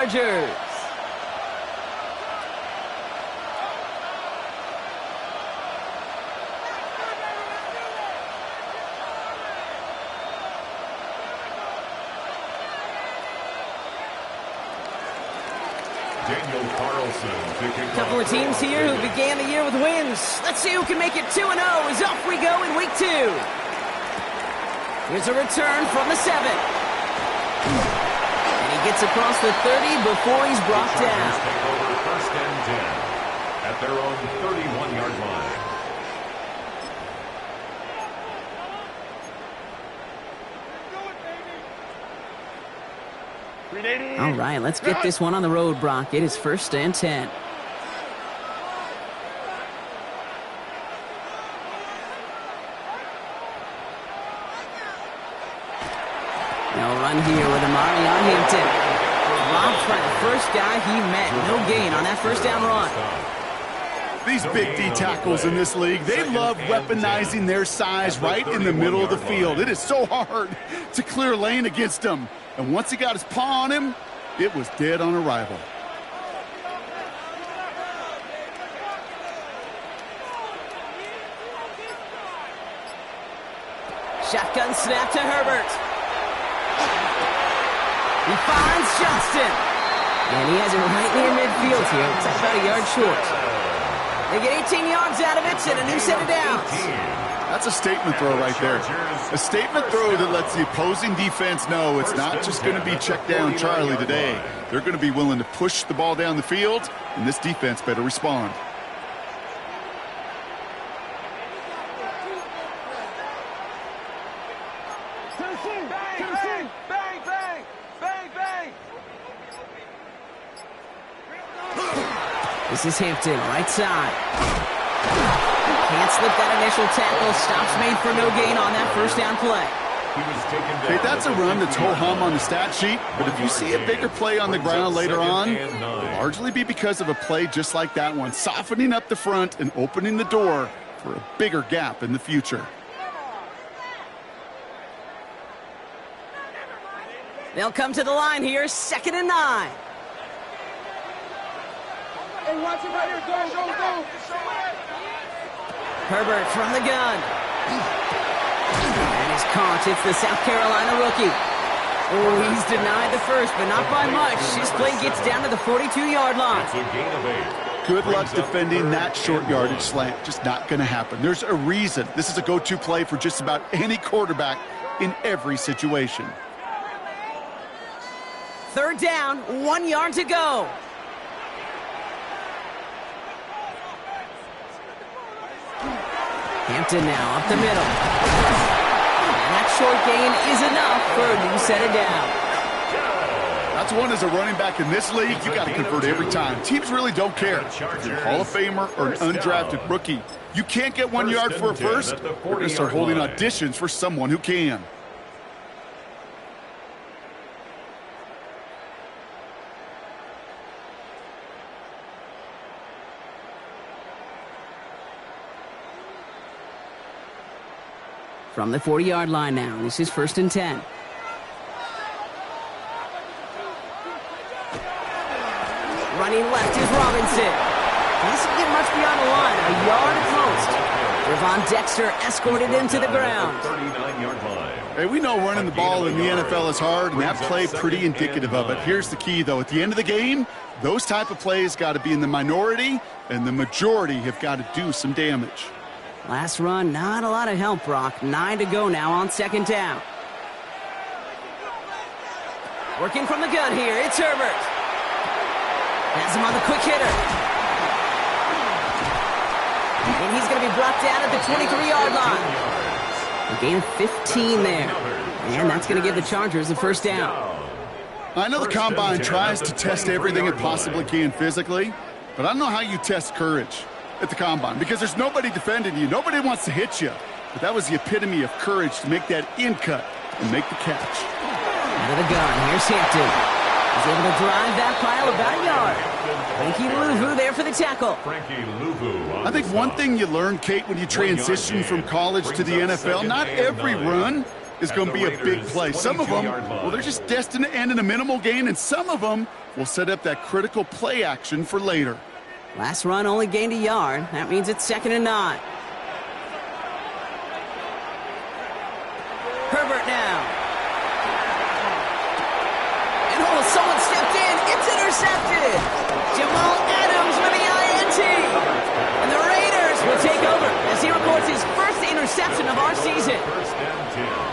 Chargers. Daniel Carlson. Couple of teams here who began the year with wins. Let's see who can make it 2-0 as off we go in week 2. Here's a return from the 7. And he gets across the 30 before he's brought down. Take over 1st and 10 at their own 31-yard line. All right, let's get this one on the road, Brock. It is 1st and 10. No run here with Amari on Hampton. Robbed by the first guy he met. No gain on that first down run. These big D tackles in this league, they love weaponizing their size right in the middle of the field. It is so hard to clear lane against them. And once he got his paw on him, it was dead on arrival. Shotgun snap to Herbert. He finds Johnston. And he has it right near midfield here. It's about a yard short. They get 18 yards out of it and a new set of downs. That's a statement throw right there. A statement throw that lets the opposing defense know it's not just going to be check down Charlie today. They're going to be willing to push the ball down the field, and this defense better respond. This is Hampton, right side. Can't slip that initial tackle. Stops made for no gain on that first down play. Hey, that's a run that's ho-hum on the stat sheet, but if you see a bigger play on the ground later on, it'll largely be because of a play just like that one, softening up the front and opening the door for a bigger gap in the future. They'll come to the line here, 2nd and 9. Hey, watch it right here. Go. Herbert from the gun. And he's caught. It's the South Carolina rookie. Oh, he's denied the first, but not by much. His play gets down to the 42-yard line. It's a gain of 8. Good luck defending that short yardage slant. Just not going to happen. There's a reason. This is a go-to play for just about any quarterback in every situation. 3rd down, 1 yard to go. Hampton now up the middle. And that short gain is enough for a new set of downs. That's one as a running back in this league, you got to convert every time. Teams really don't care. If you're a Hall of Famer or an undrafted rookie, you can't get 1 yard for a first, we're going to start holding auditions for someone who can. From the 40-yard line now. This is 1st and 10. Running left is Robinson. He doesn't get much beyond the line. A yard at most. Ravon Dexter escorted him to the ground. 39-yard line. Hey, we know running the ball in the NFL is hard, and that play pretty indicative of it. Here's the key, though. At the end of the game, those type of plays got to be in the minority, and the majority have got to do some damage. Last run, not a lot of help, Brock. 9 to go now on 2nd down. Working from the gun here, it's Herbert. Has him on the quick hitter. And he's going to be brought down at the 23-yard line. A gain of 15 there. And that's going to give the Chargers the 1st down. I know the Combine tries to test everything it possibly can physically, but I don't know how you test courage at the Combine, because there's nobody defending you. Nobody wants to hit you. But that was the epitome of courage to make that in cut and make the catch. Out of the gun, here's Hampton. He's able to drive that pile about a yard. Frankie Luvu there for the tackle. I think one thing you learn, Kate, when you transition from college to the NFL, not every run is going to be a big play. Some of them, well, they're just destined to end in a minimal gain, and some of them will set up that critical play action for later. Last run only gained a yard. That means it's 2nd and 9. Herbert now. And someone stepped in. It's intercepted. Jamal Adams with the INT. And the Raiders will take over as he records his first interception of our season.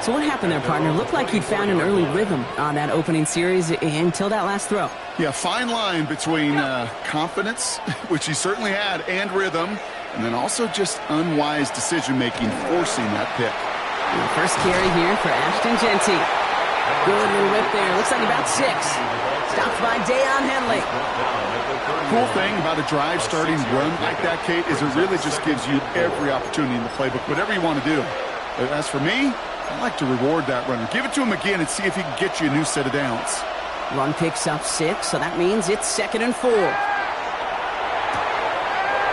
So what happened there, partner? Looked like he'd found an early rhythm on that opening series until that last throw. Yeah, fine line between confidence, which he certainly had, and rhythm, and then also just unwise decision-making, forcing that pick. And the first carry here for Ashton Jeanty. Good little whip there. Looks like about 6. Stopped by Deion Henley. Cool thing about a drive starting run like that, Kate, is it really just gives you every opportunity in the playbook, whatever you want to do. As for me, I like to reward that runner. Give it to him again and see if he can get you a new set of downs. Run picks up 6, so that means it's 2nd and 4.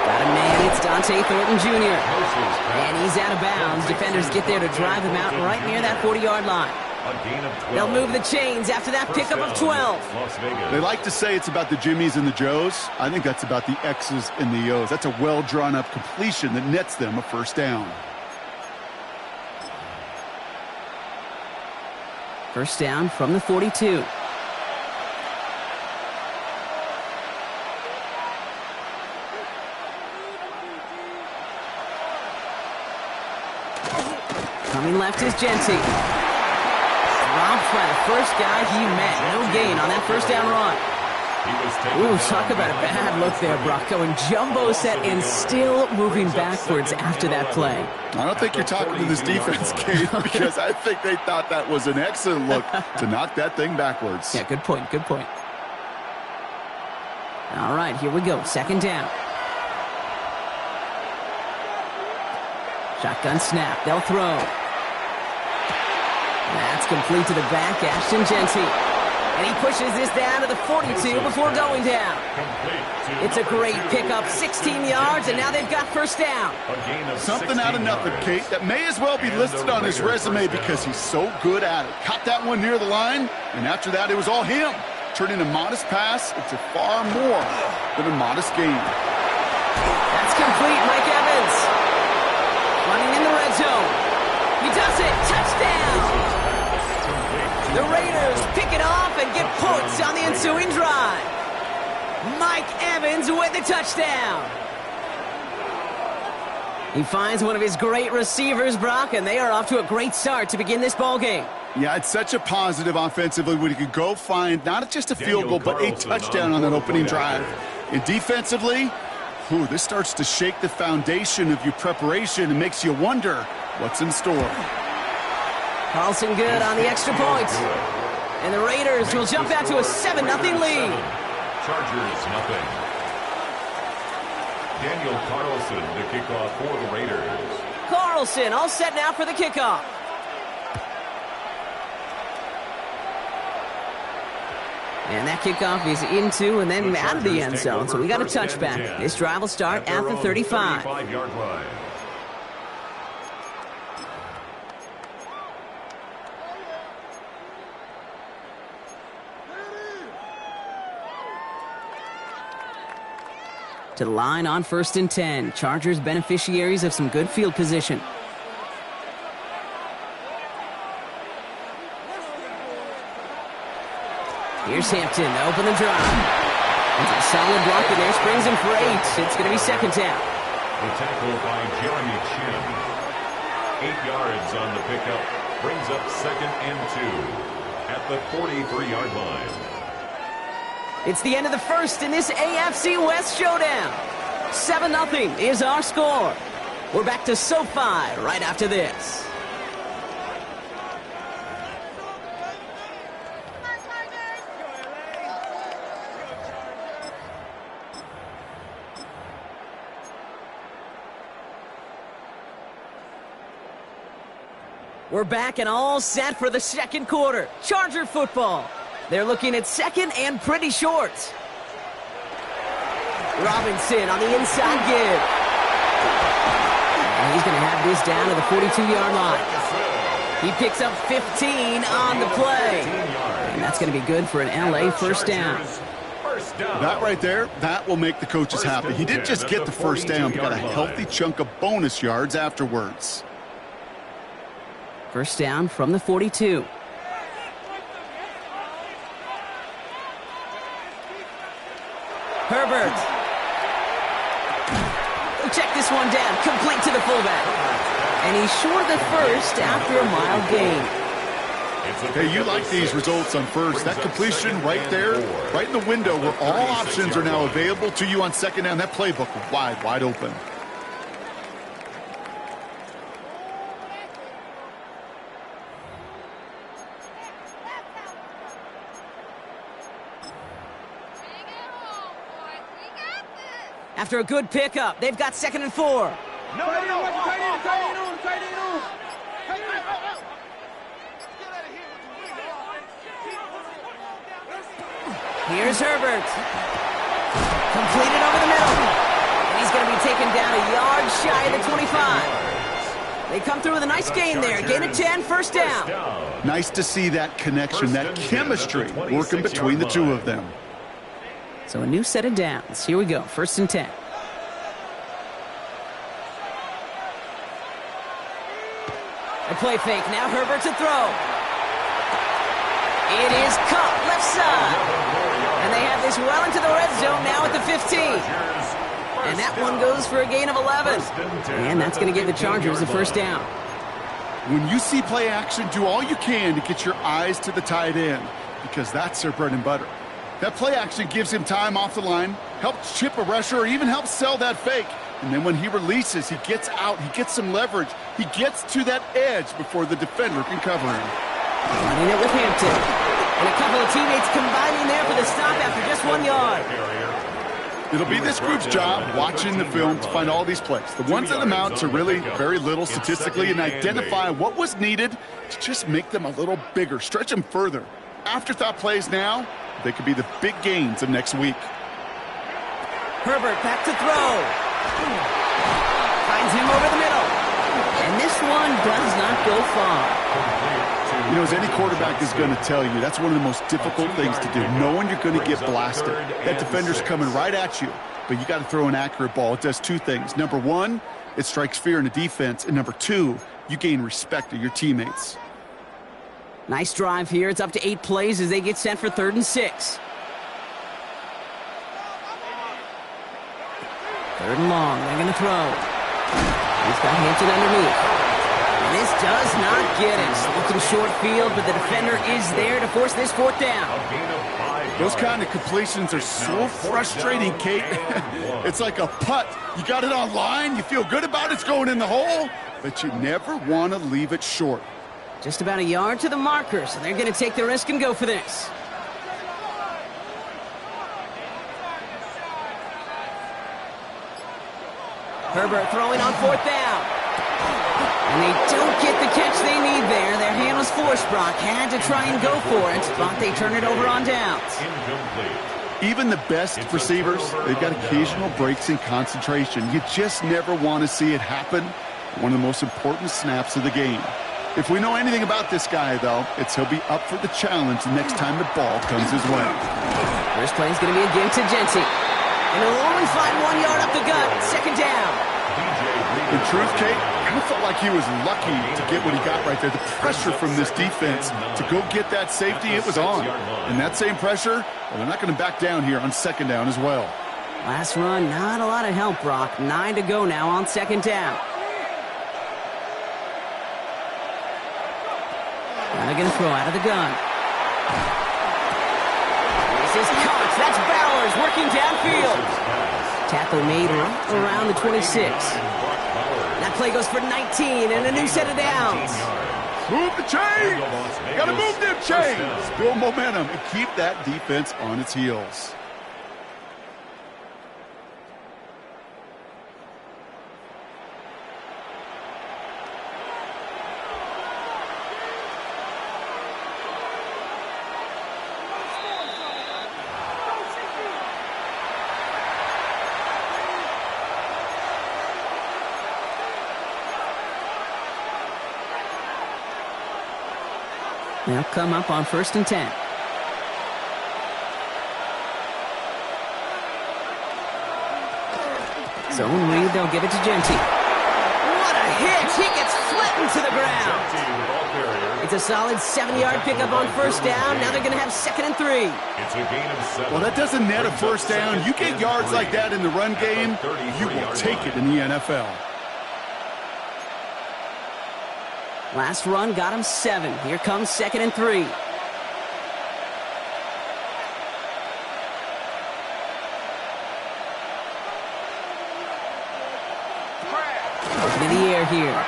Got a man, it's Dante Thornton Jr. And he's out of bounds. Defenders get there to drive him out right near that 40-yard line. They'll move the chains after that pickup of 12. They like to say it's about the Jimmies and the Joes. I think that's about the X's and the O's. That's a well-drawn-up completion that nets them a first down. First down from the 42. Coming left is Jeanty. Dropped by the first guy he met. No gain on that first down run. Ooh, talk about a bad look there, Brock. Going jumbo set and still moving backwards after that play. I don't think you're talking to this defense, Kate, because I think they thought that was an excellent look to knock that thing backwards. Yeah, good point, good point. All right, here we go. 2nd down. Shotgun snap. They'll throw. That's complete to the back, Ashton Jeanty. And he pushes this down to the 42 before going down. It's a great pickup, 16 yards, and now they've got first down. Something out of nothing, Kate, that may as well be listed on his resume because he's so good at it. Caught that one near the line, and after that, it was all him. Turning a modest pass into far more than a modest gain. That's complete, Mike Evans. Running in the red zone. He does it. Touchdown. The Raiders pick it off and get points on the ensuing drive. Mike Evans with the touchdown. He finds one of his great receivers, Brock, and they are off to a great start to begin this ballgame. Yeah, it's such a positive offensively when you can go find not just a field goal, but a touchdown on that opening drive. And defensively, this starts to shake the foundation of your preparation and makes you wonder what's in store. Carlson good on the extra point. And the Raiders will jump out to a 7-0 lead. Chargers, nothing. Daniel Carlson, the kickoff for the Raiders. Carlson all set now for the kickoff. And that kickoff is into and then out of the end zone. So we got a touchback. This drive will start at the 35. 35-yard line. To the line on 1st and 10. Chargers beneficiaries of some good field position. Here's Hampton to open the drive. It's a solid block in there. Springs him for 8. It's going to be 2nd down. The tackle by Jeremy Chin. 8 yards on the pickup. Brings up 2nd and 2 at the 43-yard line. It's the end of the first in this AFC West showdown. 7-0 is our score. We're back to SoFi right after this. We're back and all set for the second quarter. Charger football. They're looking at 2nd and pretty short. Robinson on the inside give. And he's going to have this down to the 42-yard line. He picks up 15 on the play. And that's going to be good for an LA first down. That right there, that will make the coaches happy. He didn't just get the first down, but got a healthy chunk of bonus yards afterwards. First down from the 42. Herbert. Check this one down. Complete to the fullback. And he's short of the first after a mild gain. Hey, you like these results on first. That completion right there, right in the window where all options are now available to you on second down. That playbook wide open. After a good pickup, they've got 2nd and 4. Here's Herbert. Completed over the middle. And he's going to be taken down a yard shy of the 25. They come through with a nice gain there. Gain of 10, first down. Nice to see that connection, that chemistry working between the two of them. So a new set of downs. Here we go, 1st and 10. A play fake. Now Herbert to throw. It is caught left side. And they have this well into the red zone now at the 15. And that one goes for a gain of 11. And that's going to give the Chargers a first down. When you see play action, do all you can to get your eyes to the tight end, because that's their bread and butter. That play action gives him time off the line, helps chip a rusher, or even helps sell that fake. And then when he releases, he gets out, he gets some leverage. He gets to that edge before the defender can cover him. Running it with Hampton. And a couple of teammates combining there for the stop after just 1 yard. It'll be this group's job watching the film to find all these plays. The ones that amount to really very little statistically, and identify what was needed to just make them a little bigger, stretch them further. Afterthought plays now, they could be the big gains of next week. Herbert back to throw. Finds him over the middle. And this one does not go far. You know, as any quarterback is going to tell you, that's one of the most difficult things to do, knowing you're going to get blasted. That defender's coming right at you, but you got to throw an accurate ball. It does two things. Number one, it strikes fear in the defense, and number two, you gain respect of your teammates. Nice drive here. It's up to 8 plays as they get set for 3rd and 6. 3rd and long. They're going to throw. He's got Hampton underneath. And this does not get it. Looking short field, but the defender is there to force this 4th down. Those kind of completions are so frustrating, Kate. It's like a putt. You got it on line, you feel good about it's going in the hole, but you never want to leave it short. Just about a yard to the marker, so they're going to take the risk and go for this. Herbert throwing on 4th down. And they don't get the catch they need there. Their hand was forced, Brock. Had to try and go for it, but they turn it over on downs. Even the best receivers, they've got occasional breaks in concentration. You just never want to see it happen. One of the most important snaps of the game. If we know anything about this guy, though, it's he'll be up for the challenge the next time the ball comes his way. First play is going to be again to Jency. And he'll only find 1 yard up the gut. 2nd down. In truth, Kate, I felt like he was lucky to get what he got right there. The pressure from this defense to go get that safety, it was on. And that same pressure, well, they're not going to back down here on 2nd down as well. Last run, not a lot of help, Brock. 9 to go now on 2nd down. Now they're going to throw out of the gun. This is Cox. That's Bowers working downfield. Tackle made right around the 26. That play goes for 19 and a new set of downs. Move the chains. Got to move them chains. Build momentum and keep that defense on its heels. They'll come up on 1st and 10. Zone read, they'll give it to Jeanty. What a hit! He gets flattened to the ground. It's a solid 7-yard pickup on 1st down. Now they're going to have 2nd and 3. It's a gain of 7. Well, that doesn't net a 1st down. You get yards like that in the run game, you will take it in the NFL. Last run got him 7. Here comes 2nd and 3. Open in the air here.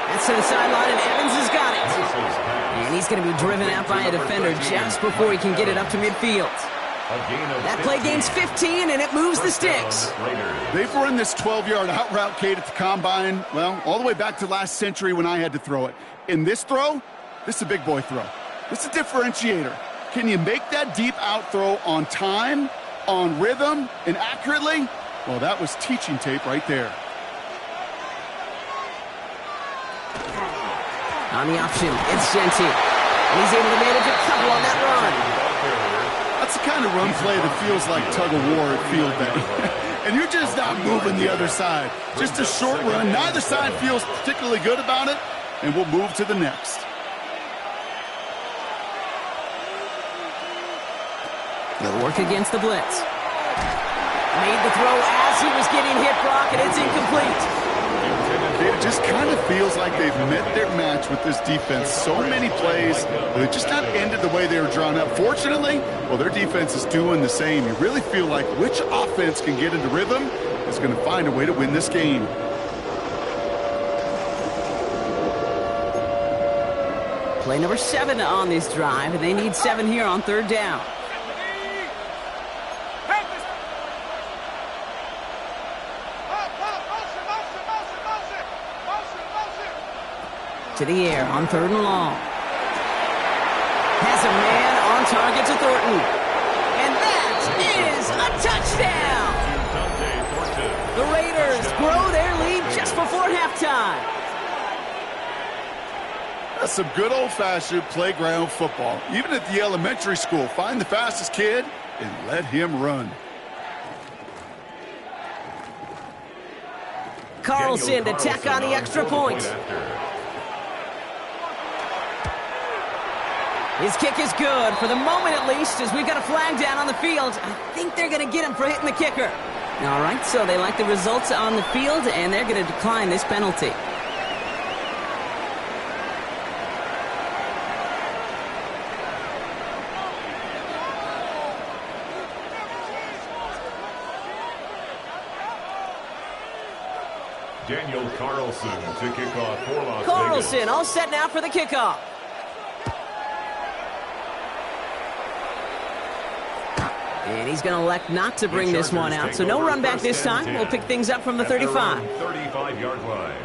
That's to the sideline, and Evans has got it. And he's going to be driven out by a defender just before he can get it up to midfield. That play gains 15, and it moves the sticks. They've run this 12-yard out route, Kate, at the combine, well, all the way back to last century when I had to throw it. In this throw, this is a big boy throw. This is a differentiator. Can you make that deep out throw on time, on rhythm, and accurately? Well, that was teaching tape right there. On the option, it's Jeanty. And he's able to manage a couple on that run. That's the kind of run play that feels like tug-of-war at field day. And you're just not moving the other side. Just a short run. Neither side feels particularly good about it, and we'll move to the next. He'll work against the blitz. Made the throw as he was getting hit, Brock, and it's incomplete. It just kind of feels like they've met their match with this defense. So many plays, they're just not ended the way they were drawn up. Fortunately, well, their defense is doing the same. You really feel like which offense can get into rhythm is going to find a way to win this game. Play number 7 on this drive, and they need 7 here on 3rd down. To the air on 3rd and long. Has a man on target to Thornton. And that is a touchdown! The Raiders grow their lead just before halftime. That's some good old-fashioned playground football. Even at the elementary school, find the fastest kid and let him run. Carlson to tack on the extra point. His kick is good, for the moment at least, as we've got a flag down on the field. I think they're going to get him for hitting the kicker. All right, so they like the results on the field, and they're going to decline this penalty. Daniel Carlson to kick off for Las Carlson, Vegas. all set now for the kickoff. And he's going to elect not to bring this one out, so no run back this time. We'll pick things up from the 35. 35-yard line.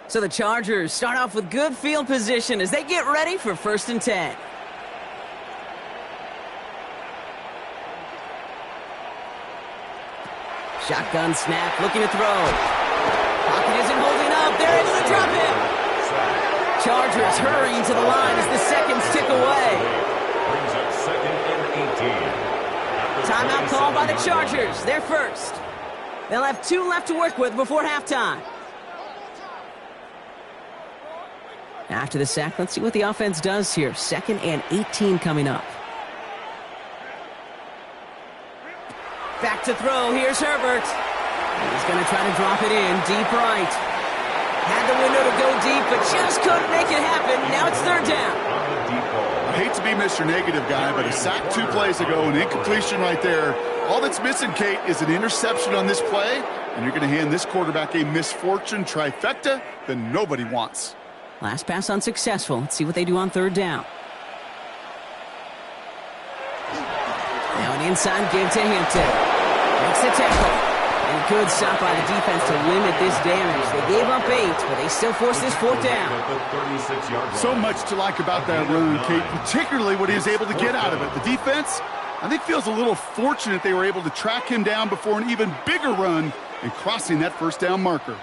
So the Chargers start off with good field position as they get ready for 1st and 10. Shotgun snap, looking to throw. Pocket isn't holding up. They're able to drop him. Chargers hurrying to the line as the seconds tick away. Brings up 2nd and 18. Timeout called by the Chargers. They're first. They'll have 2 left to work with before halftime. After the sack, let's see what the offense does here. 2nd and 18 coming up. Back to throw. Here's Herbert. He's going to try to drop it in deep right. Had the window to go deep, but just couldn't make it happen. Now it's 3rd down. I hate to be Mr. Negative guy, but a sack 2 plays ago, an incompletion right there. All that's missing, Kate, is an interception on this play, and you're going to hand this quarterback a misfortune trifecta that nobody wants. Last pass unsuccessful. Let's see what they do on 3rd down. Now an inside give to Hampton. Makes the tackle. And good stop by the defense to limit this damage. They gave up 8, but they still forced this 4th down. So much to like about that run, Kate, particularly what he was able to get out of it. The defense, I think, feels a little fortunate they were able to track him down before an even bigger run and crossing that 1st down marker. What's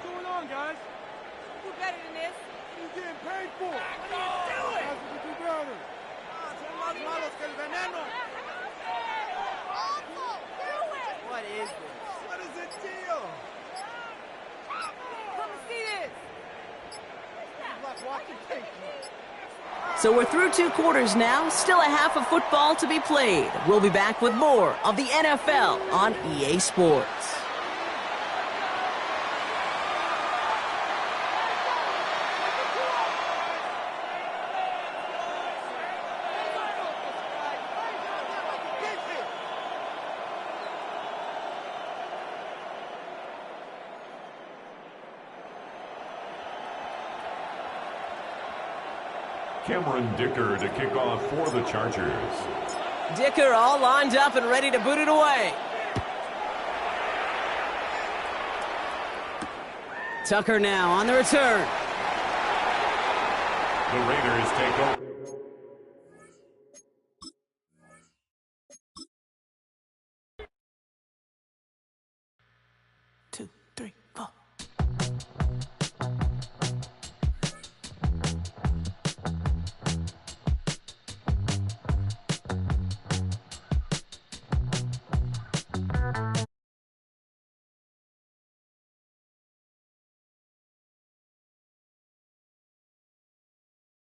going on, guys? Do better than this. What are you getting paid for? What are you doing? That's what you do better. Son más malos que el veneno. What is this? What is the deal? Come and see this. It's like watching tape. So we're through 2 quarters now, still a half of football to be played. We'll be back with more of the NFL on EA Sports. Cameron Dicker to kick off for the Chargers. Dicker all lined up and ready to boot it away. Tucker now on the return. The Raiders take over